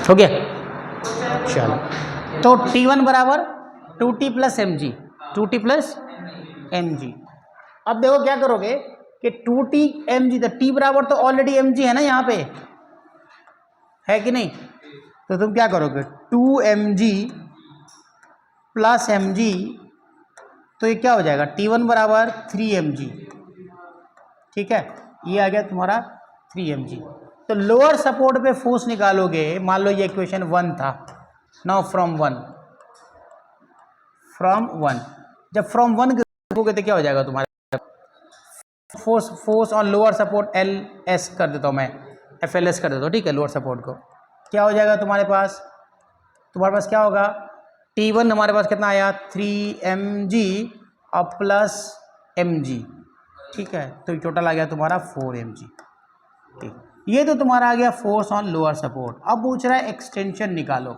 हो गया, चलो। तो T1 बराबर 2T plus M G, 2T plus M G. अब देखो क्या करोगे कि 2T एम जी, तो T बराबर तो ऑलरेडी एम जी है ना यहाँ पे, है कि नहीं? तो तुम क्या करोगे 2mg प्लस एम जी, तो ये क्या हो जाएगा T1 बराबर 3mg, ठीक है, ये आ गया तुम्हारा 3mg। तो लोअर सपोर्ट पे फोर्स निकालोगे, मान लो ये इक्वेशन 1 था, नाउ फ्रॉम 1, जब फ्रॉम 1 देखोगे तो क्या हो जाएगा तुम्हारा force on lower support L S कर देता हूँ मैं, FLS कर देता हूँ, ठीक है। लोअर सपोर्ट को क्या हो जाएगा तुम्हारे पास क्या होगा T1 हमारे पास कितना आया 3mg और प्लस mg, ठीक है, तो टोटल आ गया तुम्हारा 4mg, ठीक। ये तो तुम्हारा आ गया फोर्स ऑन लोअर सपोर्ट। अब पूछ रहा है एक्सटेंशन निकालो।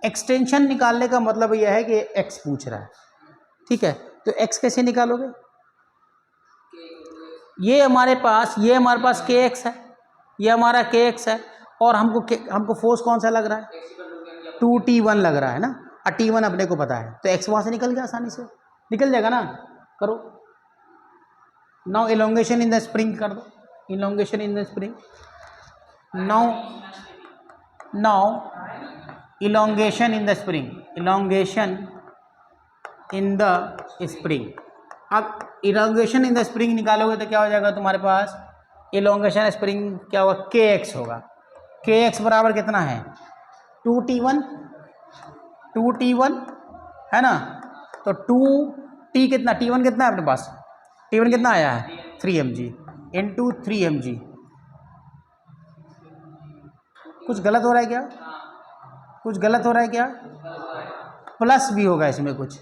एक्सटेंशन निकालने का मतलब यह है कि x पूछ रहा है, ठीक है। तो x कैसे निकालोगे? ये हमारे पास kx है, ये हमारा kx है, और हमको फोर्स कौन सा लग रहा है 2T1 लग रहा है ना, और T1 अपने को पता है, तो x वहाँ से निकल गया, आसानी से निकल जाएगा ना। करो now elongation in the spring कर दो, elongation in the spring, now elongation in the spring, elongation in the spring. अब इलोंगेशन इन द स्प्रिंग निकालोगे तो क्या हो जाएगा तुम्हारे पास, इलोंगेशन स्प्रिंग क्या होगा kx होगा, kx बराबर कितना है 2T1 है ना, तो 2T कितना, T1 कितना है अपने पास, T1 कितना आया है 3mg इंटू 3mg। कुछ गलत हो रहा है क्या, कुछ गलत हो रहा है क्या? प्लस भी होगा इसमें कुछ,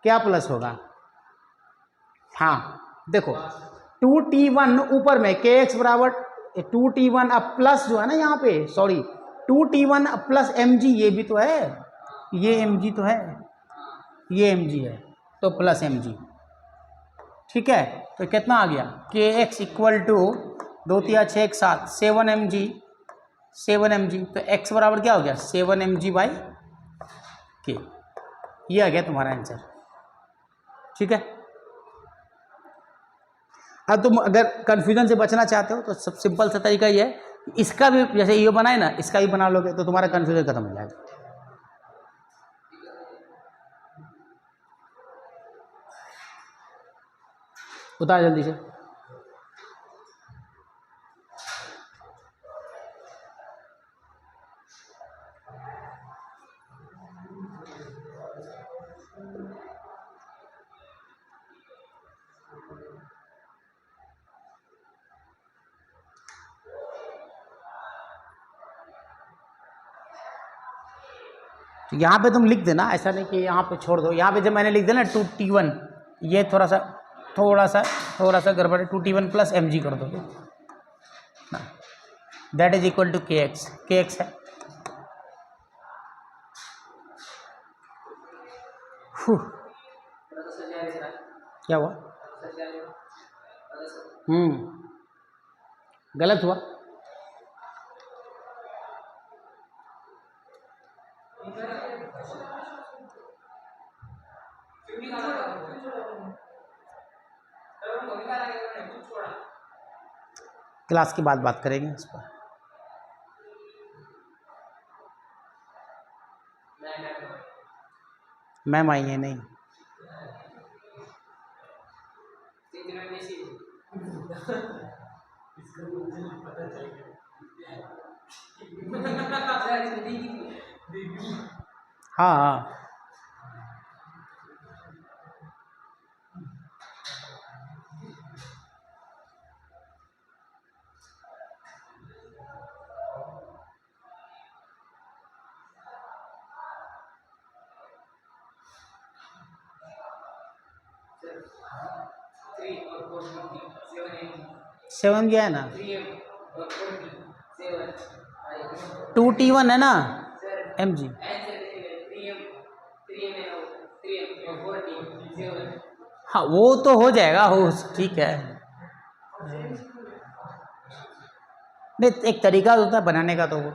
क्या प्लस होगा? हाँ देखो 2T1 ऊपर में kx बराबर 2T1 अब प्लस जो है ना यहाँ पे, सॉरी 2T1 प्लस mg, ये भी तो है, ये mg तो है, ये mg है, तो प्लस mg, ठीक है। तो कितना आ गया kx इक्वल टू 2 3 6 7 7mg, तो x बराबर क्या हो गया 7mg बाई k, ये आ गया तुम्हारा आंसर, ठीक है। अब तुम अगर कंफ्यूजन से बचना चाहते हो तो सब सिंपल सा तरीका ये है, इसका भी जैसे ये बनाए ना, इसका भी बना लोगे तो तुम्हारा कंफ्यूजन खत्म हो जाएगा। उतार जल्दी से। तो यहाँ पे तुम लिख देना, ऐसा नहीं कि यहाँ पे छोड़ दो, यहाँ पे जब मैंने लिख दिया ना 2T1, ये थोड़ा सा गड़बड़ है, 2T1 प्लस mg कर दो, that is equal to kx है। क्या हुआ? गलत हुआ। क्लास के बाद बात करेंगे इस पर। मैम आई है नहीं? हाँ हाँ सेवन गया है ना, 2T1 है ना mg, हाँ वो तो हो जाएगा, हो ठीक है। नहीं, एक तरीका होता है बनाने का, तो वो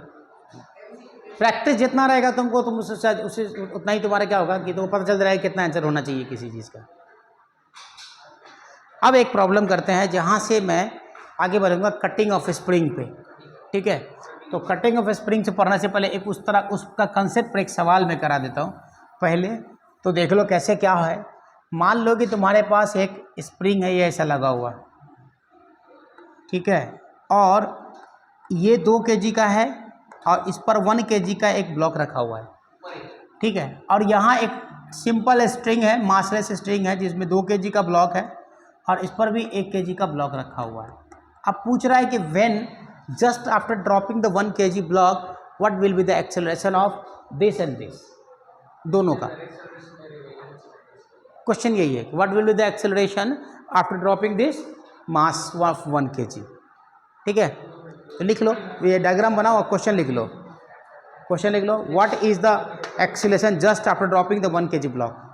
प्रैक्टिस जितना रहेगा तुमको, तुम उससे उतना ही तुम्हारा क्या होगा कि तुमको पता चल रहा है कितना आंसर होना चाहिए किसी चीज़ का। अब एक प्रॉब्लम करते हैं जहाँ से मैं आगे बढ़ूंगा, कटिंग ऑफ स्प्रिंग पे। ठीक है, तो कटिंग ऑफ स्प्रिंग से पढ़ने से पहले एक उस तरह उसका कंसेप्ट पर एक सवाल मैं करा देता हूँ पहले, तो देख लो कैसे क्या है। मान लो कि तुम्हारे पास एक स्प्रिंग है, ये ऐसा लगा हुआ, ठीक है, और ये 2 kg का है और इस पर 1 kg का एक ब्लॉक रखा हुआ है, ठीक है, और यहाँ एक सिंपल स्ट्रिंग है, मासलेस स्ट्रिंग है जिसमें 2 kg का ब्लॉक है और इस पर भी 1 kg का ब्लॉक रखा हुआ है। अब पूछ रहा है कि when just after dropping the 1 kg block what will be the acceleration of this and this, दोनों का क्वेश्चन यही है, what will be the acceleration after dropping this mass of 1 kg। ठीक है, तो लिख लो, ये डायग्राम बनाओ और क्वेश्चन लिख लो। क्वेश्चन लिख लो, what is the acceleration just after dropping the 1 kg block.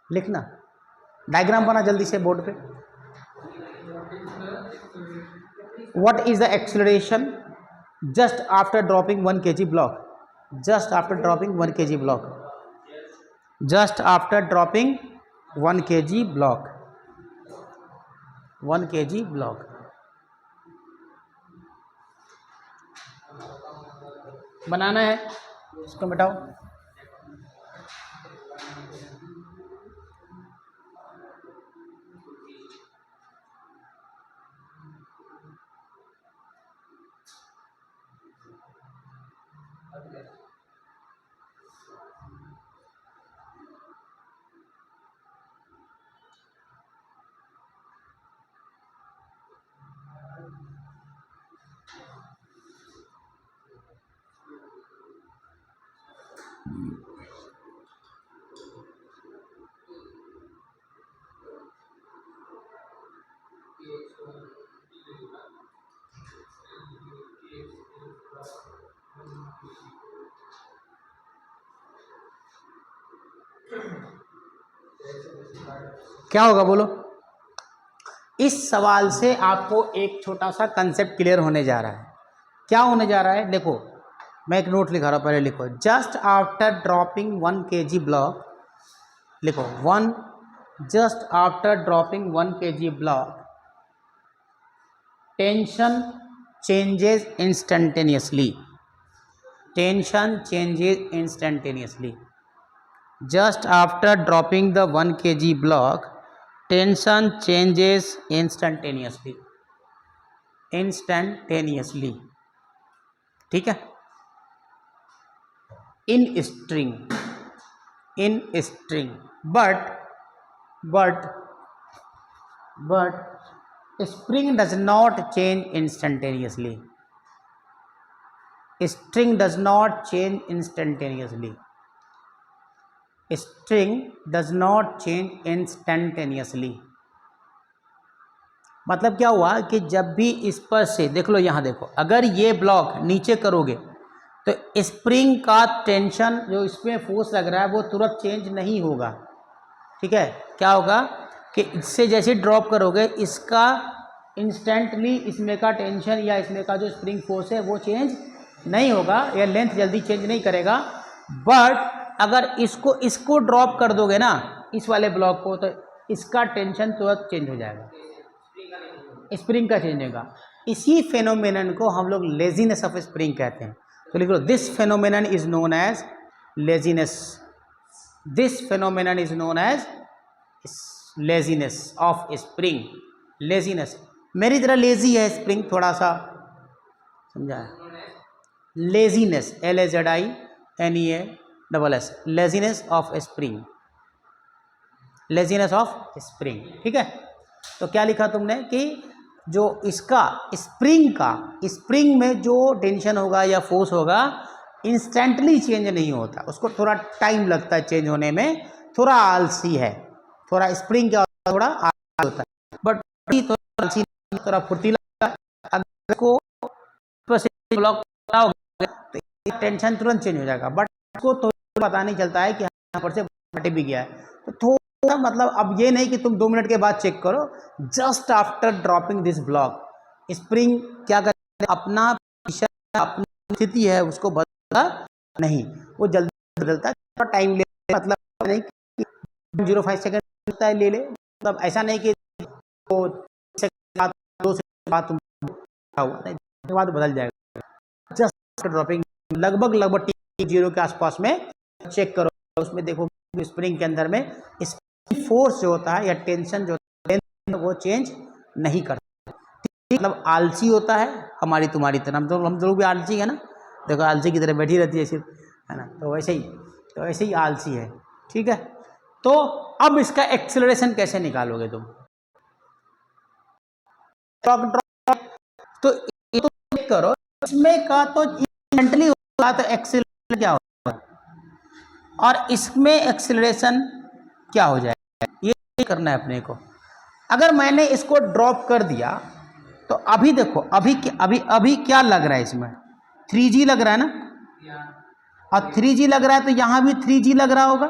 लिखना, डायग्राम बना जल्दी से बोर्ड पे। What is the acceleration just after dropping 1 kg block, just after dropping 1 kg block, just after dropping 1 kg block, 1 kg block. बनाना है, इसको मिटाओ। क्या होगा बोलो। इस सवाल से आपको एक छोटा सा कंसेप्ट क्लियर होने जा रहा है। क्या होने जा रहा है, देखो मैं एक नोट लिखा रहा हूँ, पहले लिखो, just after dropping 1 kg block, लिखो 1, just after dropping 1 kg block tension changes instantaneously, tension changes instantaneously, just after dropping the 1 kg block tension changes instantaneously, instantaneously, ठीक है। in string, in string, but spring does not change instantaneously, string does not change instantaneously, string does not change instantaneously। मतलब क्या हुआ कि जब भी इस पर से देख लो, यहाँ देखो, अगर ये ब्लॉक नीचे करोगे तो स्प्रिंग का टेंशन जो इसमें फोर्स लग रहा है वो तुरंत चेंज नहीं होगा, ठीक है। क्या होगा कि इससे जैसे ड्रॉप करोगे इसका इंस्टेंटली इसमें का टेंशन या इसमें का जो स्प्रिंग फोर्स है वो चेंज नहीं होगा, या लेंथ जल्दी चेंज नहीं करेगा। बट अगर इसको ड्रॉप कर दोगे ना, इस वाले ब्लॉक को, तो इसका टेंशन तुरंत चेंज हो जाएगा, स्प्रिंग का चेंज होगा। इसी फेनोमेनन को हम लोग लेजीनेस ऑफ स्प्रिंग कहते हैं। तो लिख लो, this phenomenon is known as laziness, this phenomenon is known as laziness of spring. Laziness, मेरी तरह लेजी है स्प्रिंग, थोड़ा सा समझा है। Laziness, LAZINESS, laziness of spring, laziness of spring, ठीक है। तो क्या लिखा तुमने कि जो इसका स्प्रिंग में जो टेंशन होगा या फोर्स होगा इंस्टेंटली चेंज नहीं होता, उसको थोड़ा टाइम लगता है चेंज होने में, थोड़ा आलसी है, थोड़ा स्प्रिंग क्या होता है, थोड़ा आलसी होता है, बट थोड़ा आलसी, थोड़ा फुर्तीला। अगर को ब्लॉक तो टेंशन तुरंत चेंज हो जाएगा, बट उसको तो पता नहीं चलता है कि यहाँ पर से फट भी गया है, तो मतलब अब ये नहीं कि तुम 2 मिनट के बाद चेक करो, just after dropping this block spring क्या करता है, अपना अपनी स्थिति है उसको बदलता नहीं, वो जल्दी बदलता है, थोड़ा टाइम ले, मतलब नहीं कि 0.5 सेकंड लगता है ले ले, मतलब ऐसा नहीं कि 2 सेकंड बाद तुम नहीं, बाद बदल जाएगा। जस्ट ड्रॉपिंग लगभग T0 के आसपास में चेक करो, उसमें देखो स्प्रिंग के अंदर में फोर्स जो होता है या टेंशन जो होता है वो चेंज नहीं करता, मतलब आलसी होता है हमारी तुम्हारी तरह, हम लोग भी आलसी है ना, देखो आलसी की तरह बैठी रहती है सिर्फ, है ना, तो वैसे ही आलसी है, ठीक है। तो अब इसका एक्सेलरेशन कैसे निकालोगे तुम, तो ये तो चेक करो, इसमें का तो इंस्टेंटली होगा तो एक्सेलरेशन क्या होगा और इसमें एक्सेलरेशन क्या हो जाएगा, ये करना है अपने को। अगर मैंने इसको ड्रॉप कर दिया तो अभी देखो अभी क्या लग रहा है, इसमें 3G लग रहा है ना, और 3G लग रहा है तो यहाँ भी 3G लग रहा होगा,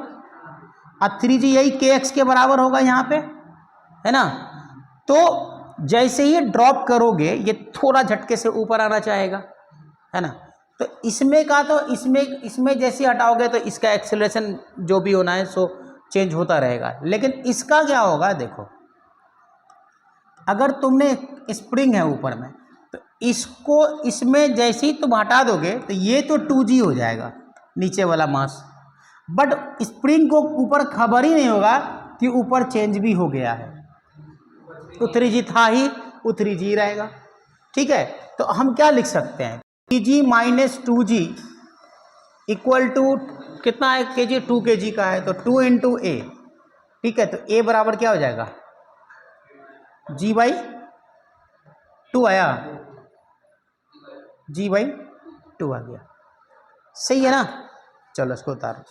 और 3G यही kx के बराबर होगा यहाँ पे, है ना। तो जैसे ही ड्रॉप करोगे ये थोड़ा झटके से ऊपर आना चाहेगा, है ना, तो इसमें का तो इसमें जैसे हटाओगे तो इसका एक्सेलरेशन जो भी होना है सो चेंज होता रहेगा, लेकिन इसका क्या होगा देखो, अगर तुमने स्प्रिंग है ऊपर में तो इसको इसमें जैसे ही तुम हटा दोगे तो ये तो 2G हो जाएगा नीचे वाला मास, बट स्प्रिंग को ऊपर खबर ही नहीं होगा कि ऊपर चेंज भी हो गया है, तो 3G था ही वो 3G रहेगा, ठीक है। तो हम क्या लिख सकते हैं, 3G minus 2G equal to कितना है, kg 2 kg का है तो 2 इंटू ए, ठीक है, तो A बराबर क्या हो जाएगा, G/2 आया, G/2 आ गया, सही है ना। चलो इसको उतारो,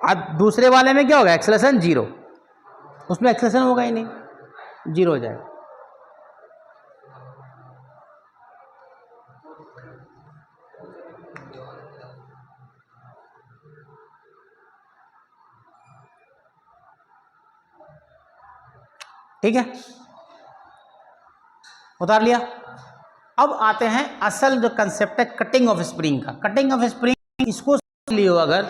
अब दूसरे वाले में क्या होगा, एक्सेलरेशन 0, उसमें एक्सेलरेशन होगा ही नहीं, 0 हो जाएगा। ठीक है, उतार लिया। अब आते हैं असल जो कंसेप्ट है कटिंग ऑफ स्प्रिंग का। कटिंग ऑफ स्प्रिंग इसको लियो अगर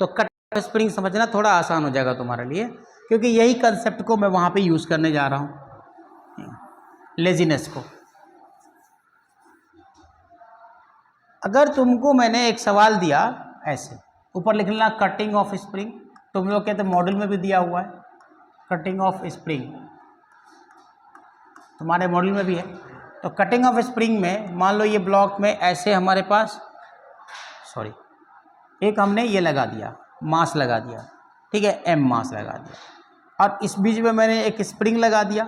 तो कटिंग ऑफ स्प्रिंग समझना थोड़ा आसान हो जाएगा तुम्हारे लिए, क्योंकि यही कंसेप्ट को मैं वहां पे यूज करने जा रहा हूं, लेजीनेस को। अगर तुमको मैंने एक सवाल दिया ऐसे, ऊपर लिख लेना कटिंग ऑफ स्प्रिंग, तुम लोग कहते मॉडल में भी दिया हुआ है कटिंग ऑफ स्प्रिंग, तुम्हारे मॉडल में भी है। तो कटिंग ऑफ स्प्रिंग में मान लो ये ब्लॉक में ऐसे हमारे पास एक हमने ये लगा दिया, मास लगा दिया, ठीक है, M मास लगा दिया, और इस बीच में मैंने एक स्प्रिंग लगा दिया।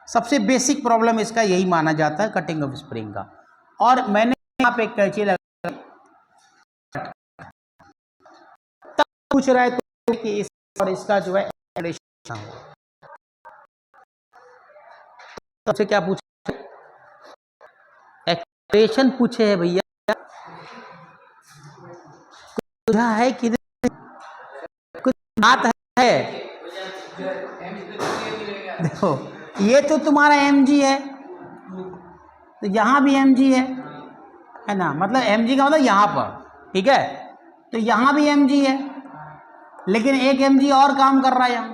सबसे बेसिक प्रॉब्लम इसका यही माना जाता है कटिंग ऑफ स्प्रिंग का। और मैंने यहाँ पे एक कैंची लगा, तब पूछ रहा है तो कि इस और इसका जो है एक्सेलरेशन हो, सबसे क्या पूछे, एक्सेलरेशन पूछे है भैया, है कि कुछ बात है। देखो ये तो तुम्हारा mg है, तो यहाँ भी mg है ना, मतलब mg का मतलब यहाँ पर, ठीक है, तो यहाँ भी mg है, लेकिन एक mg और काम कर रहा है, यहाँ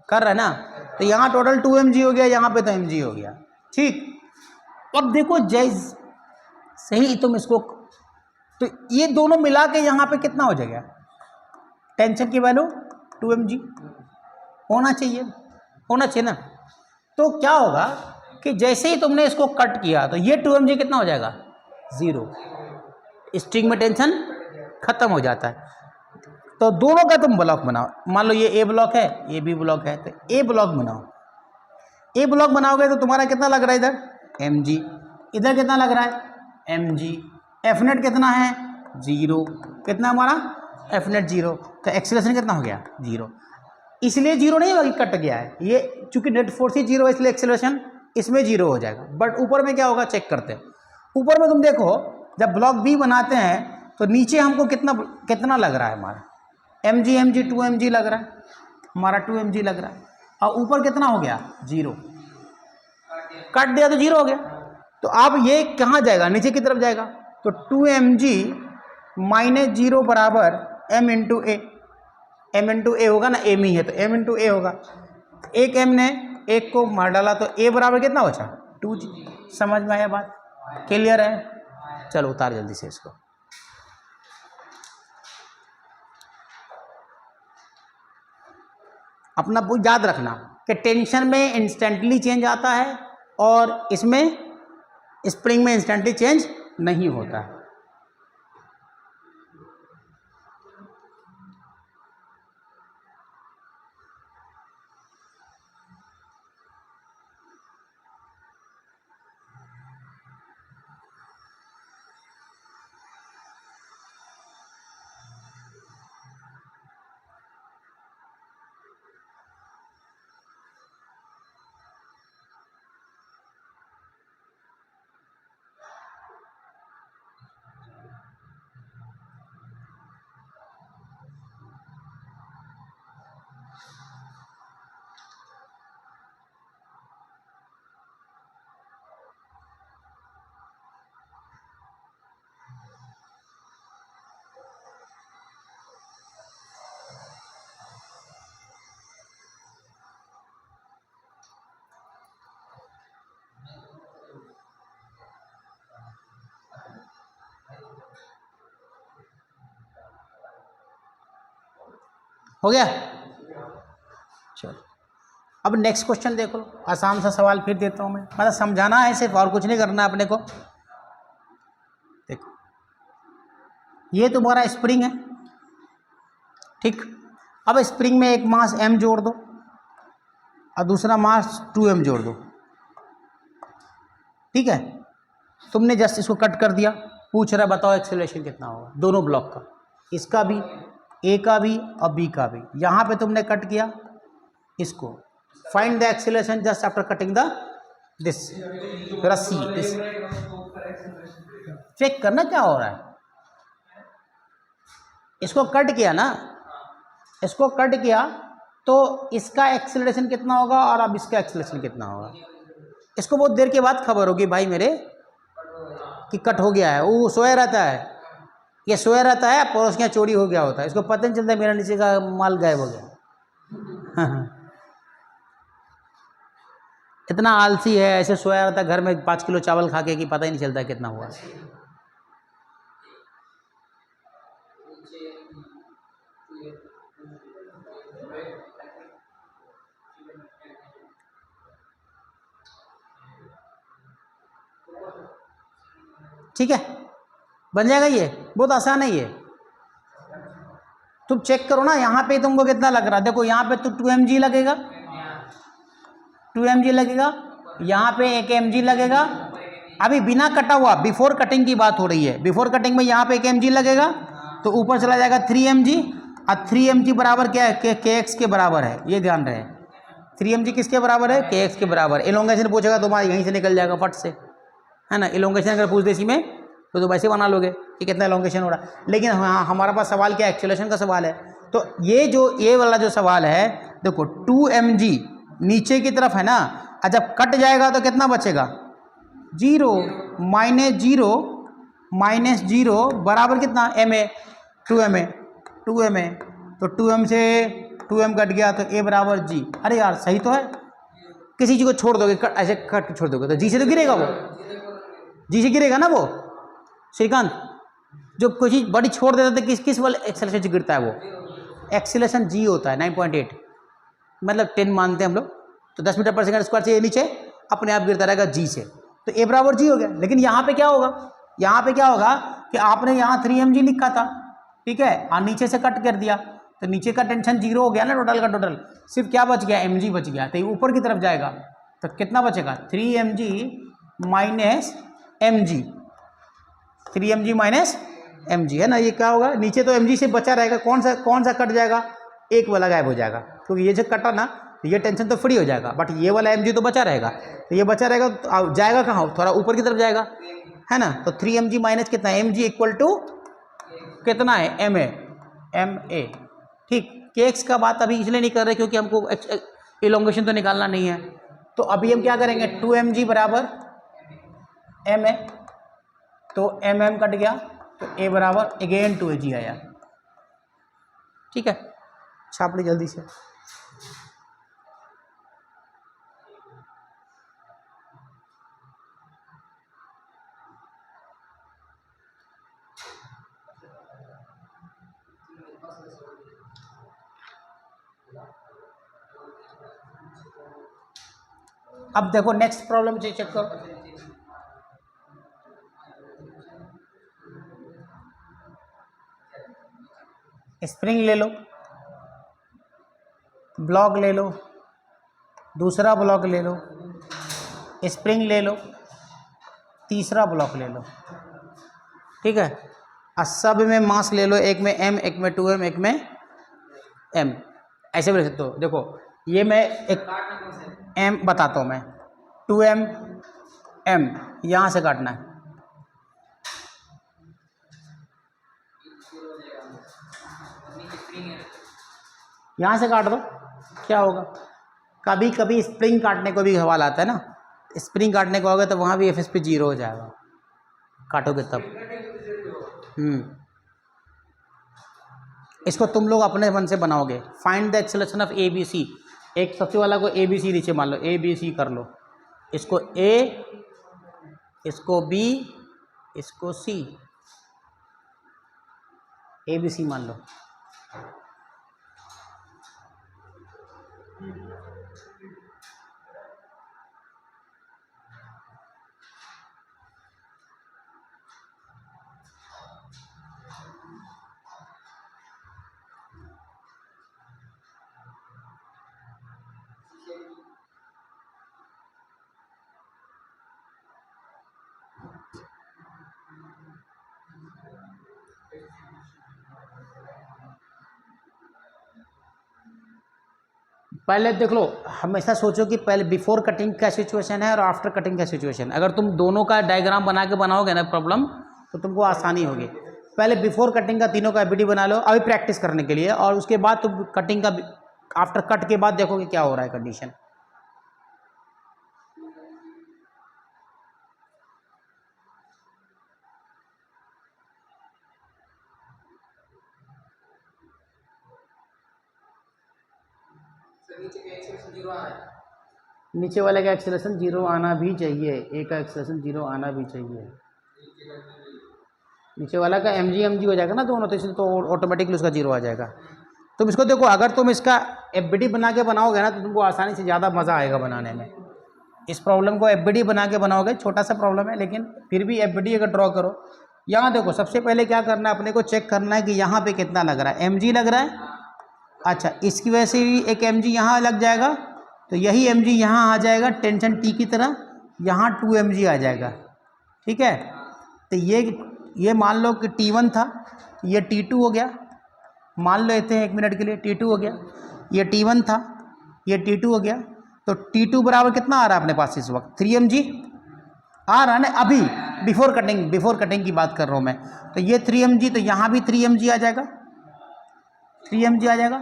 कर रहा है ना, तो यहाँ टोटल 2 mg हो गया, यहाँ पे तो mg हो गया, ठीक। अब देखो जैस सही तुम इसको, तो ये दोनों मिला के यहाँ पे कितना हो जाएगा, टेंशन की वैल्यू 2 mg होना चाहिए ना। तो क्या होगा कि जैसे ही तुमने इसको कट किया तो ये 2 mg कितना हो जाएगा, 0, स्ट्रिंग में टेंशन खत्म हो जाता है। तो दोनों का तुम ब्लॉक बनाओ। मान लो ये ए ब्लॉक है, ये बी ब्लॉक है, तो ए ब्लॉक बनाओ। ए ब्लॉक बनाओगे तो तुम्हारा कितना लग रहा है इधर, एम जी, इधर कितना लग रहा है, एम जी। एफ नेट कितना है, 0, कितना हमारा एफ नेट 0, तो एक्सीलरेशन कितना हो गया, 0। इसलिए 0 नहीं होगा कि कट गया है, ये चूंकि नेट फोर्स ही 0 है इसलिए एक्सीलरेशन इसमें 0 हो जाएगा। बट ऊपर में क्या होगा, चेक करते हैं। ऊपर में तुम देखो जब ब्लॉक बी बनाते हैं तो नीचे हमको कितना लग रहा है, हमारा एम जी 2 mg लग रहा है, हमारा 2 mg लग रहा है। और ऊपर कितना हो गया, 0, कट दिया तो 0 हो गया। तो अब ये कहाँ जाएगा, नीचे की तरफ जाएगा। तो 2 mg माइनस 0 बराबर m इंटू ए, m इंटू ए होगा ना, एम ही है तो m इंटू ए होगा। एक m ने एक को मार डाला तो a बराबर कितना बचा, 2g। समझ में आया बात, क्लियर है। चलो उतार जल्दी से इसको। अपना याद रखना कि टेंशन में इंस्टेंटली चेंज आता है और इसमें स्प्रिंग में इंस्टेंटली चेंज नहीं होता है। हो गया। चलो अब नेक्स्ट क्वेश्चन देखो, आसान सा सवाल फिर देता हूँ मैं, मतलब समझाना है सिर्फ, और कुछ नहीं करना अपने को। देखो ये तुम्हारा स्प्रिंग है, ठीक। अब स्प्रिंग में एक मास m जोड़ दो और दूसरा मास 2m जोड़ दो, ठीक है। तुमने जस्ट इसको कट कर दिया, पूछ रहा बताओ एक्सेलरेशन कितना होगा दोनों ब्लॉक का, इसका भी, ए का भी और बी का भी। यहाँ पे तुमने कट किया इसको, find the acceleration just after cutting the this रस्सी। चेक करना क्या हो रहा है, इसको कट किया ना, इसको कट किया तो इसका एक्सेलरेशन कितना होगा और अब इसका एक्सेलरेशन कितना होगा। इसको बहुत देर के बाद खबर होगी भाई मेरे कि कट हो गया है। वो सोया रहता है, ये सोया रहता है, पड़ोस के चोरी हो गया होता है, इसको पता नहीं चलता मेरा नीचे का माल गायब हो गया। इतना आलसी है, ऐसे सोया रहता है घर में 5 किलो चावल खा के कि पता ही नहीं चलता कितना हुआ। ठीक है, बन जाएगा, ये बहुत आसान है ये। तुम चेक करो ना, यहाँ पे तुमको कितना लग रहा है, देखो यहाँ पे तो 2 mg लगेगा, 2 mg लगेगा, यहाँ पे 1 mg लगेगा। अभी बिना कटा हुआ, बिफोर कटिंग की बात हो रही है, बिफोर कटिंग में यहाँ पे 1 mg लगेगा तो ऊपर चला जाएगा 3 mg, और 3 mg बराबर क्या है, kx के बराबर है, ये ध्यान रहे। 3 mg किसके बराबर है, kx के बराबर। एलोंगेशन पूछेगा तुम्हारा यहीं से निकल जाएगा फट से, है ना। एलोंगेशन अगर पूछ दे इसी में तो तुम वैसे बना लोगे कि कितना एलोंगेशन हो रहा है। लेकिन हाँ, हमारा पास सवाल क्या है, एक्सेलरेशन का सवाल है। तो ये वाला जो सवाल है, देखो 2 mg नीचे की तरफ है ना, और जब कट जाएगा तो कितना बचेगा, 0, माइनस 0 बराबर कितना, ma, 2ma, तो 2m से 2m कट गया तो a बराबर g। अरे यार सही तो है, किसी चीज़ को छोड़ दोगे, ऐसे कट छोड़ दोगे तो जी से तो गिरेगा, वो जी से गिरेगा ना वो। श्रीकांत, जो कोई चीज़ बड़ी छोड़ देता है तो किस वाले एक्सेलरेशन से गिरता है, वो एक्सेलरेशन जी होता है 9.8, मतलब 10 मानते हैं हम लोग, तो 10 मीटर पर सेकंड स्क्वायर से ये नीचे अपने आप गिरता रहेगा जी से, तो ए बराबर जी हो गया। लेकिन यहाँ पे क्या होगा, यहाँ पे क्या होगा कि आपने यहाँ 3 mg लिखा था, ठीक है, और नीचे से कट कर दिया तो नीचे का टेंशन जीरो हो गया ना, टोटल का टोटल, सिर्फ क्या बच गया, mg बच गया। तो ये ऊपर की तरफ जाएगा तो कितना बचेगा, 3mg minus mg, 3mg minus mg है ना। ये क्या होगा, नीचे तो mg से बचा रहेगा, कौन सा कट जाएगा, एक वाला गायब हो जाएगा, क्योंकि ये जो कटा ना तो ये टेंशन तो फ्री हो जाएगा, बट ये वाला mg तो बचा रहेगा। तो ये बचा रहेगा तो जाएगा कहाँ, थोड़ा ऊपर की तरफ जाएगा, है ना। तो 3mg माइनस कितना है, mg इक्वल टू कितना है, ma, ठीक। kx का बात अभी इसलिए नहीं कर रहे क्योंकि हमको इलोंगेशन तो निकालना नहीं है। तो अभी हम क्या करेंगे, 2mg बराबर ma, तो mm कट गया तो a बराबर अगेन 2ag आया, ठीक है। छाप ली जल्दी से। अब देखो नेक्स्ट प्रॉब्लम चेक करो, स्प्रिंग ले लो, ब्लॉक ले लो, दूसरा ब्लॉक ले लो, स्प्रिंग ले लो, तीसरा ब्लॉक ले लो, ठीक है। और सब में मास ले लो, एक में m, एक में 2m, एक में m, ऐसे भी ले सकते हो। देखो ये मैं एक m बताता हूँ मैं, 2m m यहाँ से काटना है, यहाँ से काट दो, क्या होगा। कभी कभी स्प्रिंग काटने को भी सवाल आता है ना, स्प्रिंग काटने को होगा तो वहाँ भी एफ एस पी 0 हो जाएगा, काटोगे तब। इसको तुम लोग अपने मन से बनाओगे। Find the acceleration of A B C, एक सबसे वाला को ए बी सी नीचे मान लो, ए बी सी कर लो, इसको ए, इसको बी, इसको सी, ए बी सी मान लो। पहले देख लो, हमेशा सोचो कि पहले बिफोर कटिंग का सिचुएशन है और आफ्टर कटिंग का सिचुएशन। अगर तुम दोनों का डायग्राम बना के बनाओगे ना प्रॉब्लम, तो तुमको आसानी होगी। पहले बिफोर कटिंग का तीनों का एबीडी बना लो अभी प्रैक्टिस करने के लिए, और उसके बाद तुम कटिंग का आफ्टर कट के बाद देखोगे क्या हो रहा है कंडीशन। नीचे वाले का एक्सेलरेशन 0 आना भी चाहिए, ए का एक्सेलरेशन 0 आना भी चाहिए। नीचे वाला का mg हो जाएगा ना दोनों, तो इसलिए तो ऑटोमेटिकली उसका 0 आ जाएगा। तुम इसको देखो, अगर तुम इसका एफबीडी बना के बनाओगे ना तो तुमको आसानी से ज़्यादा मज़ा आएगा बनाने में। इस प्रॉब्लम को एफबीडी बना के बनाओगे, छोटा सा प्रॉब्लम है लेकिन फिर भी एफबीडी अगर ड्रॉ करो, यहाँ देखो सबसे पहले क्या करना है, अपने को चेक करना है कि यहाँ पे कितना लग रहा है, mg लग रहा है। अच्छा, इसकी वजह से भी एक mg यहाँ लग जाएगा, तो यही mg यहाँ आ जाएगा टेंशन टी की तरह, यहाँ 2mg आ जाएगा, ठीक है। तो ये मान लो कि T1 था, ये T2 हो गया, मान लेते हैं 1 मिनट के लिए T2 हो गया, ये T1 था, ये T2 हो गया। तो T2 बराबर कितना आ रहा है अपने पास इस वक्त, 3mg आ रहा है ना, अभी बिफोर कटिंग की बात कर रहा हूँ मैं। तो ये 3mg, तो यहाँ भी 3mg आ जाएगा, 3mg आ जाएगा,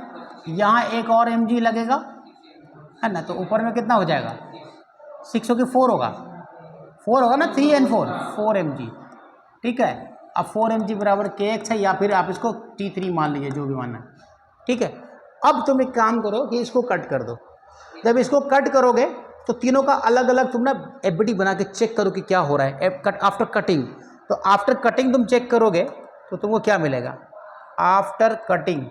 यहाँ एक और mg लगेगा, है ना। तो ऊपर में कितना हो जाएगा, 6 हो के 4 होगा ना, 3 and 4 mg, ठीक है। अब 4mg बराबर kx है, या फिर आप इसको T3 मान लीजिए, जो भी मानना है, ठीक है। अब तुम एक काम करो कि इसको कट कर दो। जब इसको कट करोगे तो तीनों का अलग अलग तुम ना एफबीडी बना के चेक करो कि क्या हो रहा है आफ्टर कटिंग। तो आफ्टर कटिंग तुम चेक करोगे तो तुमको क्या मिलेगा, आफ्टर कटिंग,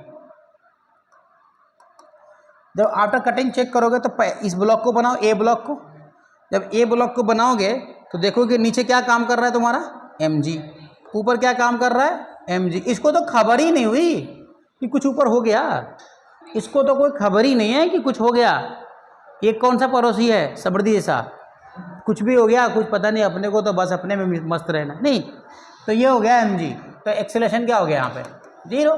जब आफ्टर कटिंग चेक करोगे तो इस ब्लॉक को बनाओ, ए ब्लॉक को। जब ए ब्लॉक को बनाओगे तो देखोगे नीचे क्या काम कर रहा है तुम्हारा, mg, ऊपर क्या काम कर रहा है, mg। इसको तो खबर ही नहीं हुई कि कुछ ऊपर हो गया, इसको तो कोई खबर ही नहीं है कि कुछ हो गया। ये कौन सा पड़ोसी है सबर्दी जैसा, कुछ भी हो गया कुछ पता नहीं, अपने को तो बस अपने में मस्त रहना। नहीं, तो ये हो गया mg, तो एक्सेलरेशन क्या हो गया यहाँ पे 0।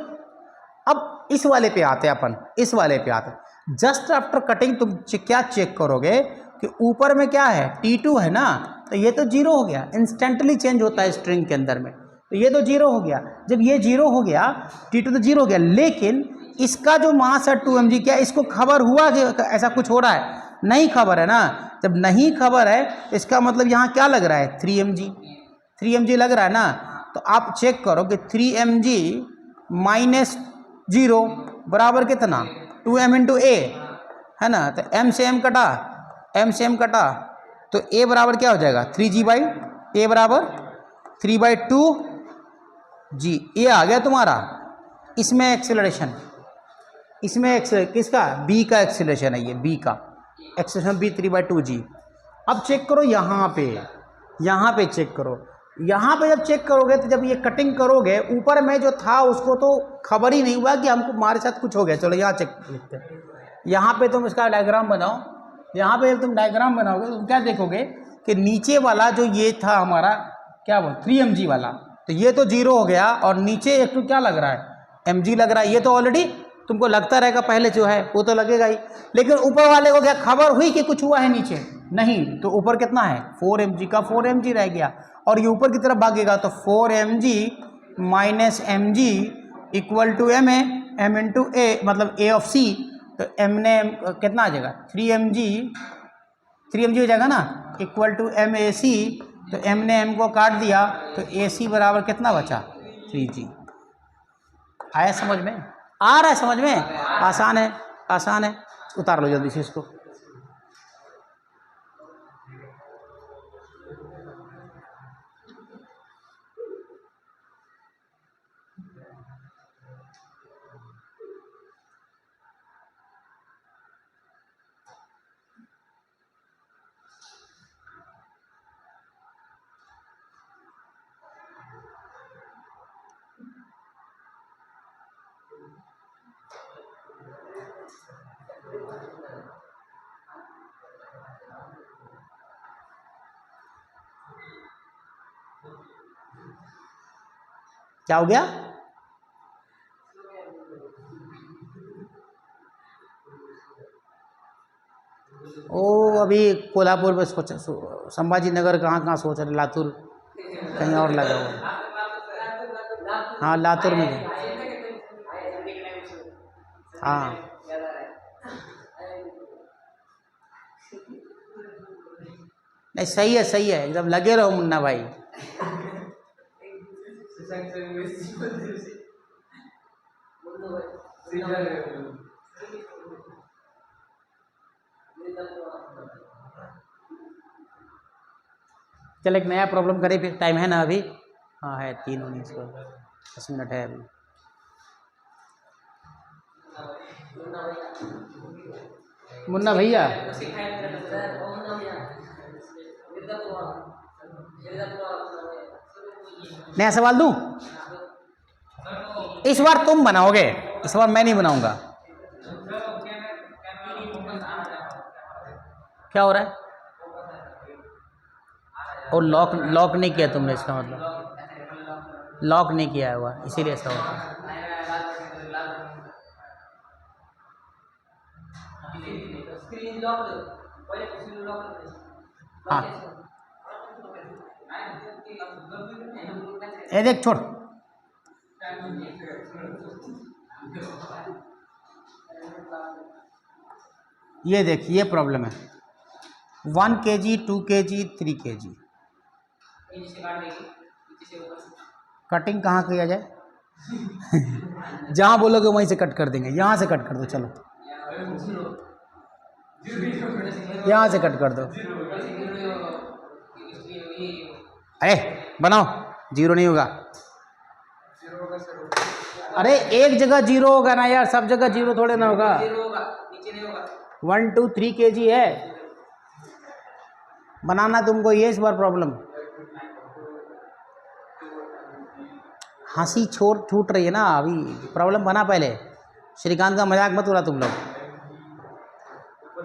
अब इस वाले पे आते हैं अपन, इस वाले पे आते हैं। जस्ट आफ्टर कटिंग तुम क्या चेक करोगे कि ऊपर में क्या है T2 है ना, तो ये तो 0 हो गया, इंस्टेंटली चेंज होता है स्ट्रिंग के अंदर में, तो ये तो 0 हो गया। जब ये 0 हो गया, T2 तो 0 हो गया, लेकिन इसका जो मास है 2mg, क्या इसको खबर हुआ कि ऐसा कुछ हो रहा है? नहीं खबर है ना। जब नहीं खबर है, इसका मतलब यहाँ क्या लग रहा है 3mg लग रहा है ना। तो आप चेक करो कि 3mg माइनस 0 बराबर कितना 2m इंटू ए है ना। तो m से m कटा, तो a बराबर क्या हो जाएगा 3g बाई a बराबर 3/2g। ये आ गया तुम्हारा। इसमें एक्सेलरेशन, किसका b का एक्सेलरेशन है, ये b का एक्सेलरेशन b 3/2g। अब चेक करो यहाँ पे चेक करो, यहाँ पे जब चेक करोगे तो जब ये कटिंग करोगे ऊपर में जो था उसको तो खबर ही नहीं हुआ कि हमको हमारे साथ कुछ हो गया। चलो यहाँ चेक लिखते हैं, यहाँ पे तुम इसका डायग्राम बनाओ। यहाँ पे जब तुम डायग्राम बनाओगे तो तुम क्या देखोगे कि नीचे वाला जो ये था हमारा क्या बोल 3mg वाला, तो ये तो 0 हो गया, और नीचे एक तो क्या लग रहा है mg लग रहा है। ये तो ऑलरेडी तुमको लगता रहेगा पहले जो है वो तो लगेगा ही, लेकिन ऊपर वाले को क्या खबर हुई कि कुछ हुआ है नीचे? नहीं। तो ऊपर कितना है 4mg का 4mg रह गया, और ये ऊपर की तरफ भागेगा तो 4mg minus mg equal to m है, m इंटू ए मतलब a ऑफ c। तो m ने कितना आ जाएगा 3mg हो जाएगा ना, इक्वल टू mac। तो m ने m को काट दिया, तो ac बराबर कितना बचा 3g। आया समझ में? आ रहा है समझ में? आसान है। उतार लो जल्दी से इसको। क्या हो गया? ओ अभी कोल्हापुर में सोच, संभाजी नगर कहाँ सोच रहे, लातूर कहीं और लगा हुआ। हाँ लातूर में। हाँ नहीं सही है एकदम लगे रहो मुन्ना भाई। चल एक नया प्रॉब्लम करें फिर, टाइम है ना अभी? हाँ है 3:19 को, 10 मिनट है अभी। मुन्ना भैया नया सवाल दूं? इस बार तुम बनाओगे, इस बार मैं नहीं बनाऊंगा। क्या हो रहा है? और लॉक नहीं किया तुमने, इसका मतलब लॉक नहीं किया हुआ इसीलिए ऐसा होता है। हाँ ये देख छोड़, ये देख ये प्रॉब्लम है 1 kg 2 kg 3 kg। कटिंग कहाँ किया जाए? जहाँ बोलोगे वहीं से कट कर देंगे, यहाँ से कट कर दो। चलो यहाँ से कट कर दो। अरे बनाओ, 0 नहीं होगा। अरे एक जगह 0 होगा ना यार, सब जगह 0 थोड़े ना होगा। 1 2 3 kg है बनाना तुमको, ये इस बार प्रॉब्लम। हंसी छोड़ छूट रही है ना अभी, प्रॉब्लम बना पहले। श्रीकांत का मजाक मत उड़ा तुम लोग,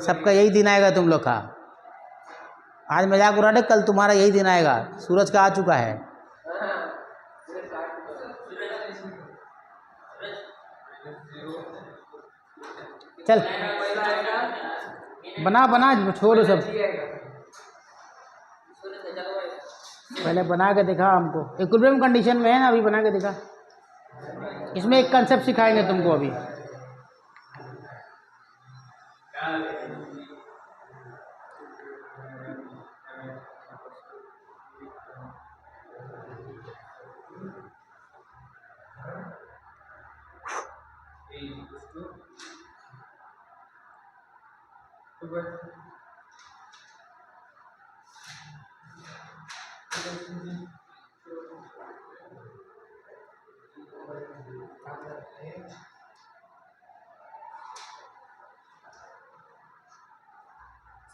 सबका यही दिन आएगा तुम लोग का। आज मजाक उड़ा दे, कल तुम्हारा यही दिन आएगा। सूरज का आ चुका है। चल बना बना छोड़ो सब, पहले बना के दिखा हमको। इक्विलिब्रियम कंडीशन में है ना, अभी बना के दिखा। इसमें एक कंसेप्ट सिखाएंगे तुमको अभी।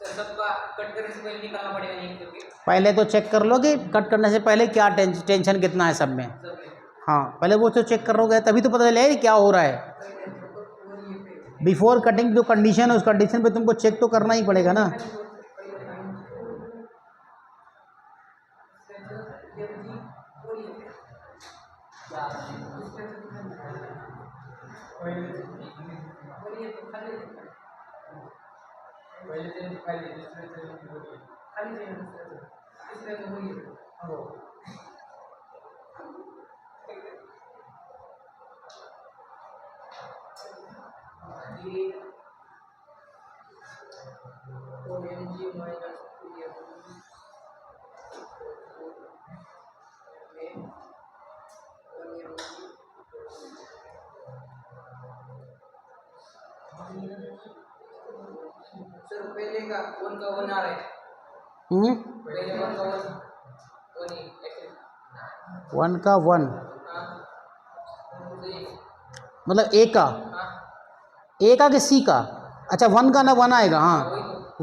सबका कट करने से पहले निकालना पड़ेगा नहीं करके। पहले तो चेक कर लो कि कट करने से पहले क्या टेंशन कितना है सब में। हाँ पहले वो तो चेक करोगे तभी तो पता चलेगा क्या हो रहा है। बिफोर कटिंग जो कंडीशन है उस कंडीशन पे तुमको चेक तो करना ही पड़ेगा ना। सर पहले का 1 का 1 आ रहा है। पहले 1 का 1 ही ऐसे 1 का 1 मतलब ए का, ए का कि सी का? अच्छा 1 का ना 1 आएगा। हाँ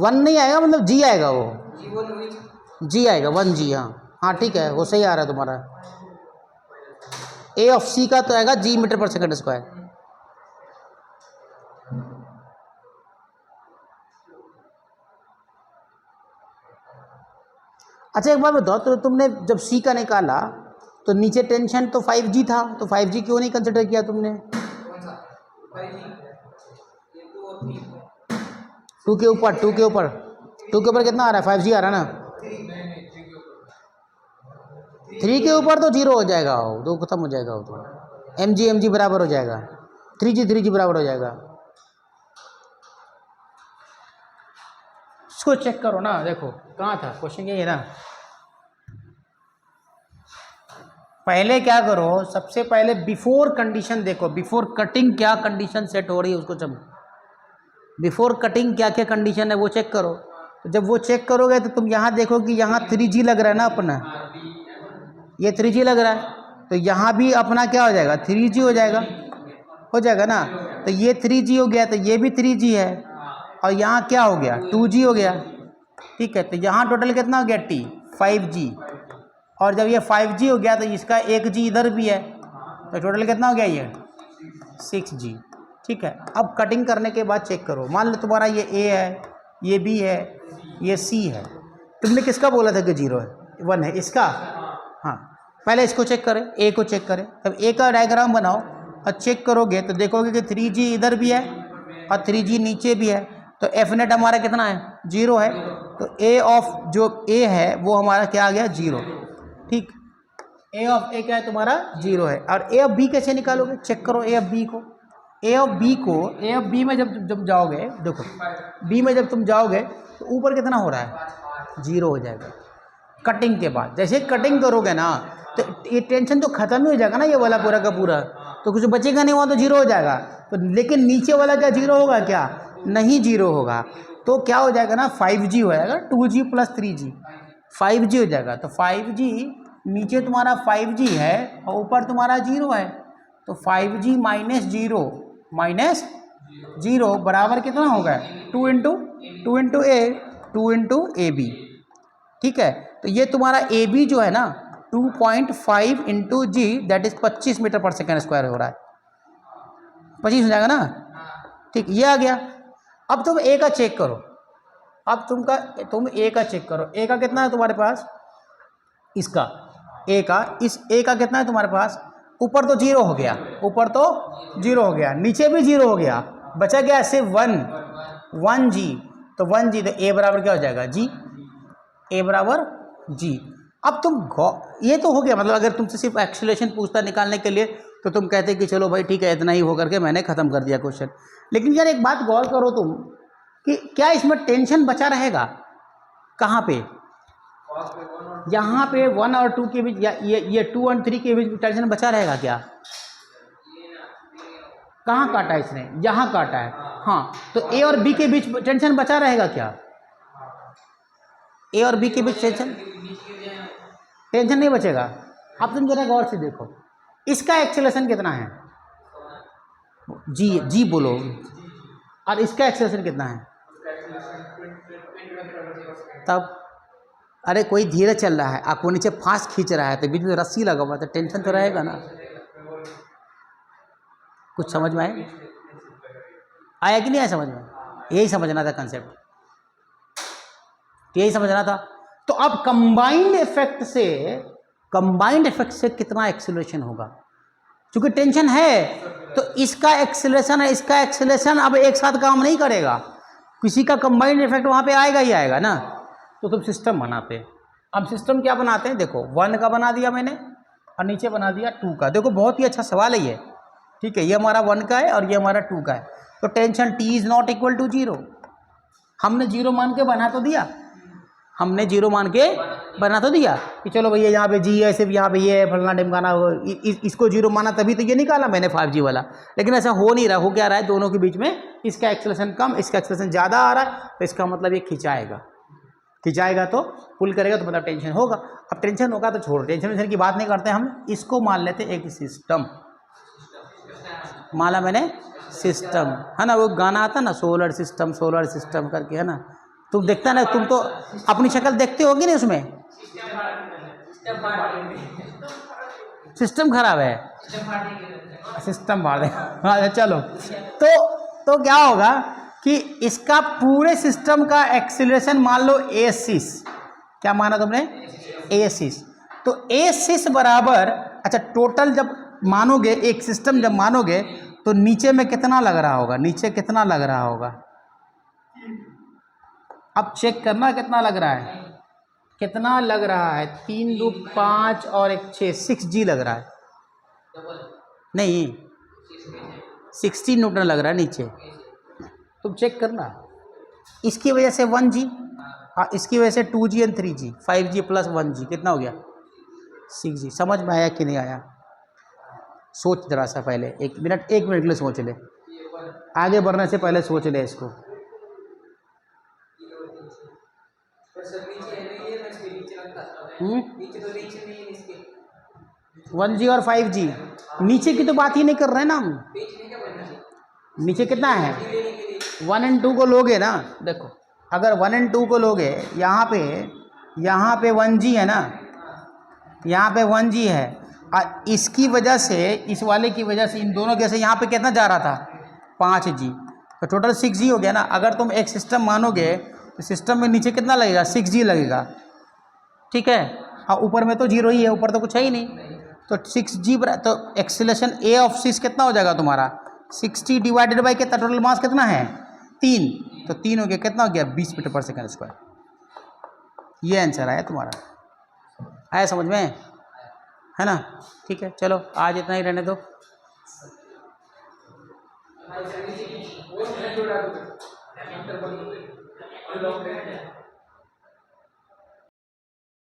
1 नहीं आएगा, मतलब जी आएगा, वो जी आएगा 1 जी। हाँ हाँ ठीक है, वो सही आ रहा है तुम्हारा। ए ऑफ सी का तो आएगा जी मीटर पर सेकंड स्क्वायर। अच्छा एक बार बताओ, तो तुमने जब सी का निकाला तो नीचे टेंशन तो 5G था, तो 5G क्यों नहीं कंसिडर किया तुमने? 2 के ऊपर, 2 के ऊपर, 2 के ऊपर कितना आ रहा है? 5G आ रहा है ना। 3 के ऊपर तो 0 हो जाएगा, वो तो खत्म हो जाएगा, वो तो mg बराबर हो जाएगा, 3G बराबर हो जाएगा। इसको चेक करो ना, देखो कहाँ था क्वेश्चन, यही है ना। पहले क्या करो, सबसे पहले बिफोर कंडीशन देखो, बिफोर कटिंग क्या कंडीशन सेट हो रही है उसको चलो, बिफोर कटिंग क्या क्या कंडीशन है वो चेक करो। तो जब वो चेक करोगे तो तुम यहाँ देखो कि यहाँ 3G लग रहा है ना अपना, ये 3G लग रहा है, तो यहाँ भी अपना क्या हो जाएगा? 3G हो जाएगा ना। तो ये 3G हो गया, तो ये भी 3G है, और यहाँ क्या हो गया? 2G हो गया। ठीक है, तो यहाँ टोटल कितना हो गया? 5G। और जब ये 5G हो गया तो इसका 1G इधर भी है, तो टोटल कितना हो गया? ये 6G। ठीक है, अब कटिंग करने के बाद चेक करो। मान लो तुम्हारा ये A है, ये B है, ये C है। तुमने किसका बोला था कि 0 है? 1 है इसका। हाँ पहले इसको चेक करें, A को चेक करें। तब A का डायग्राम बनाओ और चेक करोगे तो देखोगे कि 3G इधर भी है और 3G नीचे भी है, तो एफ नेट हमारा कितना है? 0 है। तो A ऑफ जो A है वो हमारा क्या आ गया? 0। ठीक, A ऑफ A क्या है तुम्हारा? 0 है। और A ऑफ B कैसे निकालोगे? चेक करो A ऑफ B को। A ऑफ B में जब जाओगे, देखो B में जब तुम जाओगे तो ऊपर कितना हो रहा है? 0 हो जाएगा। कटिंग के बाद जैसे कटिंग करोगे ना तो ये टेंशन तो खत्म ही हो जाएगा ना, ये वाला पूरा का पूरा, तो कुछ बचेगा नहीं, वहाँ तो 0 हो जाएगा। तो लेकिन नीचे वाला क्या 0 होगा? क्या नहीं 0 होगा। तो क्या हो जाएगा ना? 5G हो जाएगा, 2G प्लस 3G 5G हो जाएगा। तो 5G नीचे तुम्हारा 5G है और ऊपर तुम्हारा 0 है, तो 5G माइनस 0 बराबर कितना होगा? 2 इंटू ए बी। ठीक है, तो ये तुम्हारा AB जो है ना 2.5 into G that is 25 metre पर सेकेंड स्क्वायर हो रहा है, 25 हो जाएगा ना। ठीक, ये आ गया। अब तुम ए का चेक करो, अब तुम ए का चेक करो। ए का कितना है तुम्हारे पास, इसका ए का, इस ए का कितना है तुम्हारे पास, ऊपर तो 0 हो गया, ऊपर तो 0 हो गया, नीचे भी 0 हो गया, बचा गया सिर्फ 1 जी। तो 1 जी, तो ए बराबर क्या हो जाएगा जी, ए बराबर जी। अब तुम ये तो हो गया, मतलब अगर तुमसे सिर्फ एक्सेलरेशन पूछता निकालने के लिए तो तुम कहते कि चलो भाई ठीक है, इतना ही हो करके मैंने ख़त्म कर दिया क्वेश्चन। लेकिन यार एक बात गौर करो तुम कि क्या इसमें टेंशन बचा रहेगा, कहाँ पे, यहाँ पे 1 और 2 के बीच, या ये 2 और 3 के बीच टेंशन बचा रहेगा क्या, कहाँ काटा इसने, यहाँ काटा है। हाँ, तो ए और बी के बीच टेंशन बचा रहेगा क्या, ए और बी के बीच टेंशन नहीं बचेगा। अब तुम जरा गौर से देखो, इसका एक्सेलरेशन कितना है, जी बोलो, और इसका एक्सेलरेशन कितना है, तब अरे कोई धीरे चल रहा है, आपको नीचे फास्ट खींच रहा है, तो बीच में रस्सी लगा हुआ, तो टेंशन तो रहेगा ना। कुछ समझ में आया कि नहीं आया समझ में, यही समझना था कंसेप्ट, यही समझना था। तो अब कंबाइंड इफेक्ट से कितना एक्सेलरेशन होगा, क्योंकि टेंशन है तो इसका एक्सेलरेशन है, इसका एक्सेलरेशन अब एक साथ काम नहीं करेगा, किसी का कंबाइंड इफेक्ट वहाँ पे आएगा ही आएगा ना। तो तुम सिस्टम बनाते हैं, अब सिस्टम क्या बनाते हैं, देखो 1 का बना दिया मैंने और नीचे बना दिया 2 का। देखो बहुत ही अच्छा सवाल है ये, ठीक है, ये हमारा 1 का है और ये हमारा 2 का है। तो tension T is not equal to 0, हमने 0 मान के बना तो दिया, हमने 0 मान के बना तो दिया कि चलो भैया यहाँ पे जी है, सिर्फ यहाँ पे ये है, फलना ढिमकाना, इसको 0 माना तभी तो ये निकाला मैंने 5G वाला। लेकिन ऐसा हो नहीं रहा, हो क्या रहा है, दोनों के बीच में इसका एक्सेलरेशन कम, इसका एक्सेलरेशन ज़्यादा आ रहा है, तो इसका मतलब ये खिंचाएगा तो पुल करेगा, तो मतलब टेंशन होगा। अब टेंशन होगा तो छोड़ो, टेंशन की बात नहीं करते हम, इसको मान लेते एक सिस्टम, माना मैंने सिस्टम, है ना, वो गाना आता ना सोलर सिस्टम करके, है ना, तुम देखता ना, तुम तो अपनी शक्ल देखते होगी ना उसमें, सिस्टम खराब है, सिस्टम मार दे। चलो, तो क्या होगा कि इसका पूरे सिस्टम का एक्सीलरेशन मान लो A6, क्या माना तुमने, A6, तो A6 बराबर, अच्छा टोटल जब मानोगे, एक सिस्टम जब मानोगे तो नीचे में कितना लग रहा होगा, नीचे कितना लग रहा होगा, अब चेक करना कितना लग रहा है, कितना लग रहा है, 3 2 5 और 1 6, 6G लग रहा है, नहीं 16 न्यूटन लग रहा है नीचे, तुम चेक करना। इसकी वजह से 1G, हाँ इसकी वजह से 2G और 3G, 5G प्लस 1G कितना हो गया 6G। समझ में आया कि नहीं आया, सोच जरा सा पहले, एक मिनट के लिए सोच ले, आगे बढ़ने से पहले सोच ले इसको। 1G और 5G, नीचे की तो बात ही नहीं कर रहे हैं ना हम, नीचे कितना है, 1 और 2 को लोगे ना, देखो अगर 1 और 2 को लोगे, यहाँ पे 1G है ना, यहाँ पे 1G है, और इसकी वजह से, इस वाले की वजह से, इन दोनों के से यहाँ पे कितना जा रहा था 5G, तो टोटल 6G हो गया ना। अगर तुम एक सिस्टम मानोगे तो सिस्टम में नीचे कितना लगेगा 6G लगेगा, ठीक है, हाँ ऊपर में तो 0 ही है, ऊपर तो कुछ है ही नहीं, तो 6G, तो एक्सीलरेशन A ऑफ 6 कितना हो जाएगा तुम्हारा 60 डिवाइडेड बाई कितना, टोटल मास कितना है 3, तो 3 हो गया, कितना हो गया 20 मीटर पर सेकेंड स्क्वायर। ये आंसर आया तुम्हारा, आया समझ में, है ना। ठीक है, चलो आज इतना ही रहने दो।